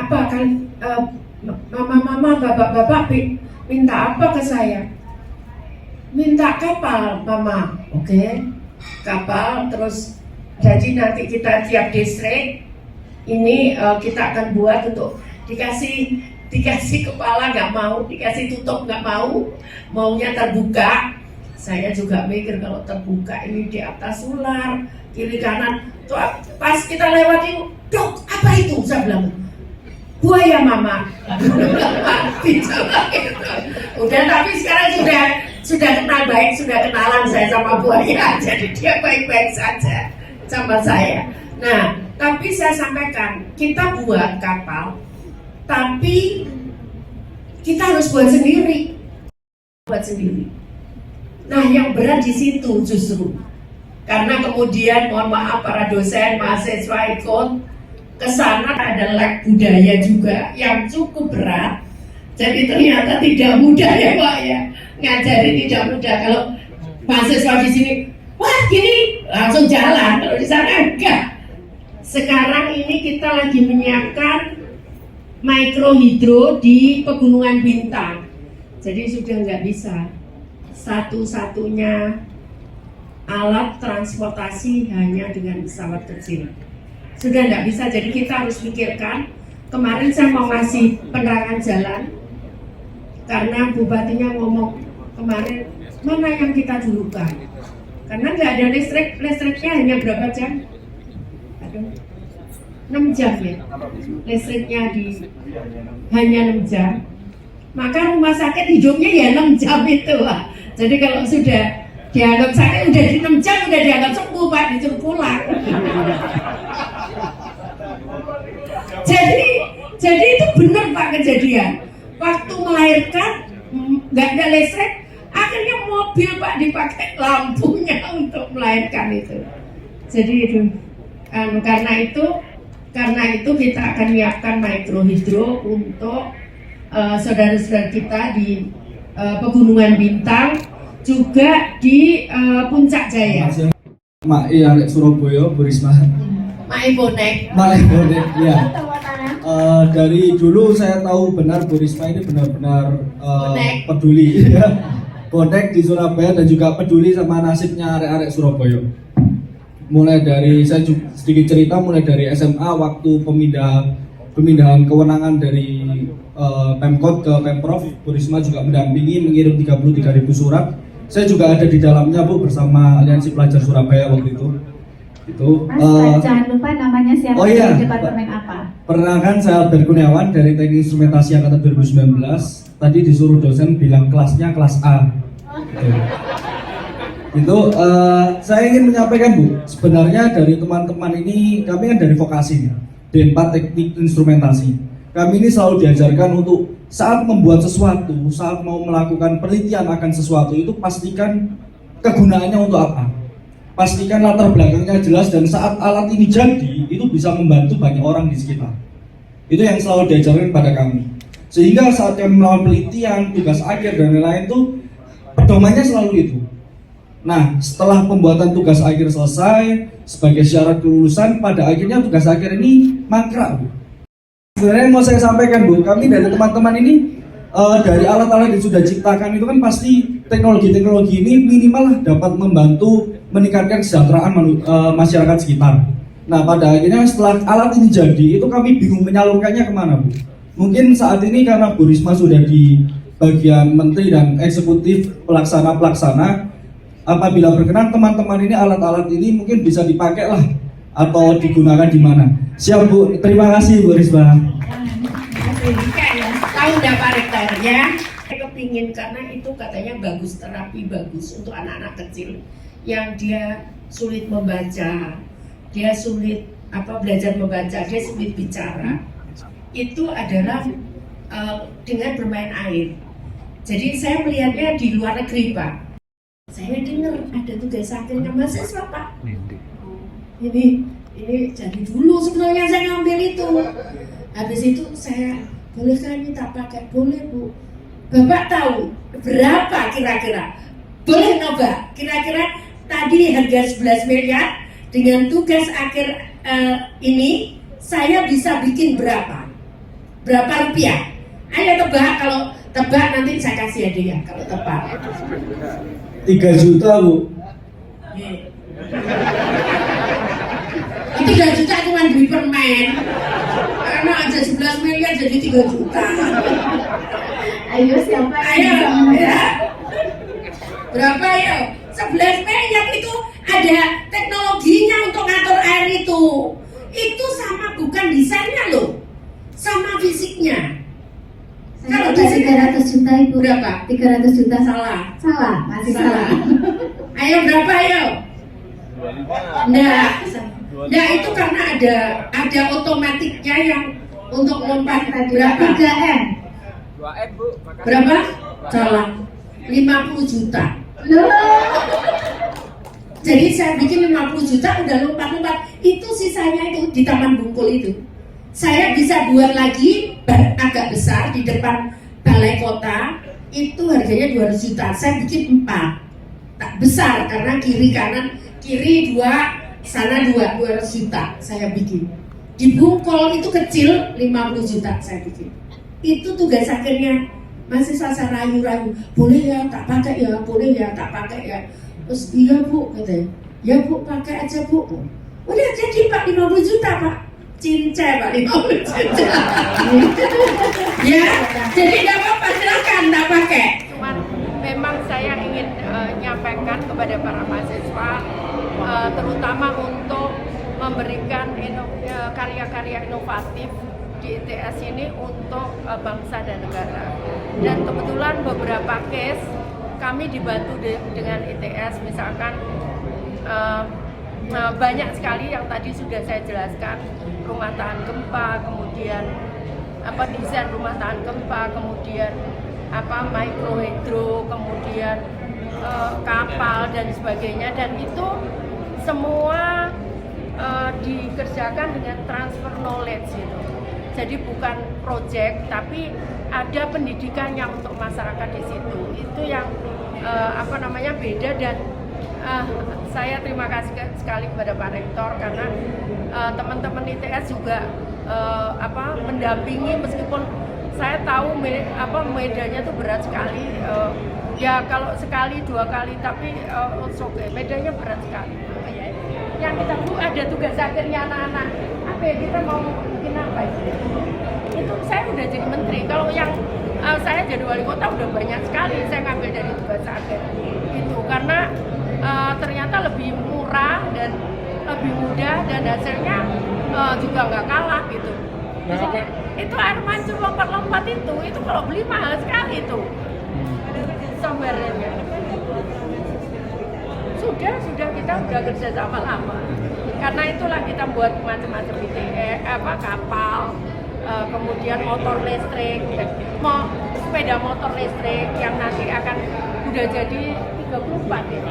apa kan? Mama, bapak minta apa ke saya? Minta kapal, mama. Oke, kapal. Terus jadi nanti kita tiap distrik ini kita akan buat untuk dikasih kepala nggak mau, dikasih tutup nggak mau, maunya terbuka. Saya juga mikir kalau terbuka ini di atas ular, kiri kanan. Tuh, pas kita lewatin, dok, apa itu? Saya bilang, buaya mama. Udah, tapi sekarang sudah kenal baik, sudah kenalan saya sama buaya, jadi dia baik-baik saja sama saya. Nah, tapi saya sampaikan, kita buat kapal, tapi kita harus buat sendiri. Nah, yang berat di situ justru. Karena kemudian, mohon maaf para dosen, mahasiswa ikut ke sana, ada lag budaya juga yang cukup berat. Jadi ternyata tidak mudah ya Pak ya. Ngajari tidak mudah. Kalau mahasiswa di sini, wah gini, langsung jalan. Kalau di sana enggak. Sekarang ini kita lagi menyiapkan mikrohidro di Pegunungan Bintang. Jadi sudah nggak bisa. Satu-satunya alat transportasi hanya dengan pesawat kecil. Sudah nggak bisa, jadi kita harus pikirkan. Kemarin saya mau ngasih penerangan jalan, karena bupatinya ngomong kemarin, mana yang kita dulukan? Karena nggak ada listriknya hanya berapa jam? Aduh, 6 jam ya, listriknya hanya 6 jam. Maka rumah sakit hidupnya ya 6 jam itu lah. Jadi kalau sudah dianggap sakit, udah di 6 jam udah dianggap sembuh Pak, disuruh pulang. Jadi itu benar Pak kejadian. Waktu melahirkan nggak ada listrik, akhirnya mobil Pak dipakai lampunya untuk melahirkan itu. Jadi itu karena itu kita akan menyiapkan mikrohidro untuk saudara-saudara kita di Pegunungan Bintang, juga di Puncak Jaya. Mak arek Surabaya, Bu Risma. Mak bonek. Ya. Dari dulu saya tahu benar Bu Risma ini benar-benar peduli. Bonek di Surabaya dan juga peduli sama nasibnya arek-arek Surabaya. Mulai dari, saya sedikit cerita, mulai dari SMA waktu pemindahan kewenangan dari Pemkot ke Pemprov, Bu Risma juga mendampingi, mengirim 33.000 surat. Saya juga ada di dalamnya Bu, bersama Aliansi Pelajar Surabaya waktu itu. Mas, jangan lupa namanya siapa, dari departemen apa? Perkenalkan, saya Albert Kurniawan dari Teknik Instrumentasi Angkatan 2019. Tadi disuruh dosen bilang kelasnya kelas A. Saya ingin menyampaikan Bu, sebenarnya dari teman-teman ini, kami kan dari vokasi, D4 Teknik Instrumentasi. Kami ini selalu diajarkan untuk saat membuat sesuatu, saat mau melakukan penelitian akan sesuatu, itu pastikan kegunaannya untuk apa. Pastikan latar belakangnya jelas, dan saat alat ini jadi, itu bisa membantu banyak orang di sekitar. Itu yang selalu diajarkan pada kami. Sehingga saat kami melakukan penelitian, tugas akhir dan lain-lain itu, pedomannya selalu itu. Nah, setelah pembuatan tugas akhir selesai, sebagai syarat kelulusan, pada akhirnya tugas akhir ini mangkrak, Bu. Sebenarnya mau saya sampaikan Bu, kami dari teman-teman ini dari alat-alat yang sudah diciptakan itu kan pasti teknologi-teknologi ini minimal lah dapat membantu meningkatkan kesejahteraan masyarakat sekitar. Nah, pada akhirnya setelah alat ini jadi, itu kami bingung menyalurkannya kemana Bu. Mungkin saat ini karena Bu Risma sudah di bagian menteri dan eksekutif pelaksana, apabila berkenan teman-teman ini alat-alat ini mungkin bisa dipakai lah atau digunakan di mana. Siap Bu, terima kasih Bu Risma. Tahu enggak Pak Rektor ya? Saya kepingin karena itu katanya bagus, terapi bagus untuk anak-anak kecil yang dia sulit membaca, dia sulit belajar membaca, dia sulit bicara. Itu adalah dengan bermain air. Jadi saya melihatnya di luar negeri Pak. Saya dengar ada tugas akhirnya mahasiswa Pak. Ini jadi dulu sebenarnya saya ngambil itu. Habis itu saya, bolehkah ini tak pakai? Boleh Bu. Bapak tahu berapa kira-kira? Boleh coba? Kira-kira tadi harga 11 miliar dengan tugas akhir ini saya bisa bikin berapa? Berapa rupiah? Ayo tebak, kalau tebak nanti saya kasih hadiah kalau tebak. 3 juta Bu. Itu 3 juta cuma beli permen. Karena aja 11 miliar jadi 3 juta. Ayo siapa yang Ayo, bisa menang? ya. Berapa ya? 11 miliar itu ada teknologinya untuk ngatur air itu. Itu sama bukan desainnya loh, sama fisiknya. Kalau udah 300 juta Ibu. Berapa? 300 juta Salah. Salah, masih salah. Ayo berapa ayo? Nah, itu karena ada otomatiknya yang untuk lompat berapa? 3M. 2M Bu. Makasih. Berapa? Salah. 50 juta. Loh. Jadi saya bikin 50 juta udah lompat-lompat. Itu sisanya itu di Taman Bungkul itu. Saya bisa buat lagi agak besar di depan balai kota. Itu harganya 200 juta. Saya bikin 4. Tak besar karena kiri kanan, kiri 2, sana 200 juta saya bikin. Di Bungkul itu kecil 50 juta saya bikin. Itu tugas akhirnya masih saya rayu-rayu. Boleh ya tak pakai ya, boleh ya tak pakai ya. Terus iya Bu katanya, ya Bu pakai aja Bu. Udah jadi Pak 50 juta Pak. Cincai Pak 50 juta. Ya, jadi nggak apa-apa silakan tak pakai. Cuman memang saya ingin menyampaikan kepada para mahasiswa, terutama untuk memberikan karya-karya inovatif di ITS ini untuk bangsa dan negara. Dan kebetulan beberapa case kami dibantu dengan ITS, misalkan banyak sekali yang tadi sudah saya jelaskan, rumah tahan gempa, kemudian desain rumah tahan gempa, kemudian mikrohidro, kemudian kapal dan sebagainya, dan itu semua dikerjakan dengan transfer knowledge gitu. Jadi bukan project, tapi ada pendidikannya untuk masyarakat di situ. Itu yang beda, dan saya terima kasih sekali kepada Pak Rektor karena teman-teman ITS juga mendampingi, meskipun saya tahu medannya tuh berat sekali. Ya kalau sekali 2 kali, tapi medannya berat sekali. Yang kita ada tugas akhirnya anak-anak, apa ya, kita mau bikin apa itu saya udah jadi menteri. Kalau yang saya jadi wali kota udah banyak sekali saya ngambil dari tugas akhir itu, karena ternyata lebih murah dan lebih mudah, dan hasilnya juga nggak kalah gitu. Itu air mancur lompat-lompat itu kalau beli mahal sekali tuh software-nya. Sudah kita udah kerja sama lama. Karena itulah kita buat macam-macam kapal, kemudian motor listrik, sepeda motor listrik yang nanti akan udah jadi 34 ya.